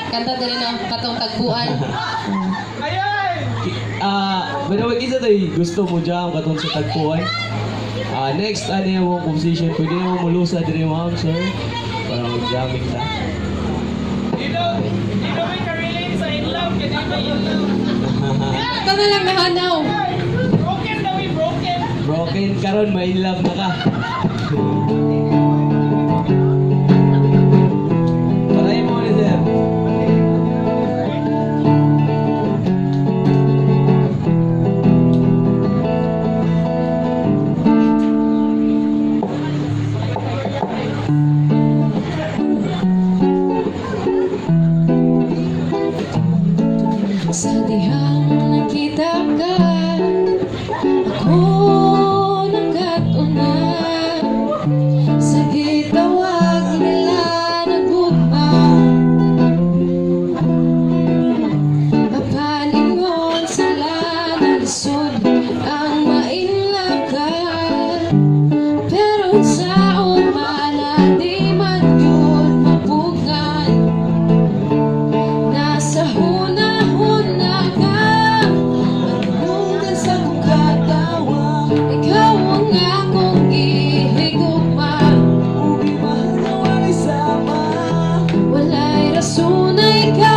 Kanta din na katong tagpuan. Manawag isa tayo gusto mo dyan katong sa tagpuan. Next, ano yung mga composition? Pwede mo mulusa din yung ma'am, sir? Para mag-jamming ta. You know may karelate sa INLOVE, kaya may INLOVE. Ito na lang nahanaw. Broken na we broken. Broken karon may love na ka. Paray mo ni sir. Sa dihang nakita ka, ako nagkatuna. Sa gitawag nila nagugma, kapalingon sila nalisod ang mainlakan. Pero sa umana di man yun mabugan. Nasa huna-huna ka, manununggan sa kukatawa. Ikaw ang akong ihigugma. Wala'y rason na ikaw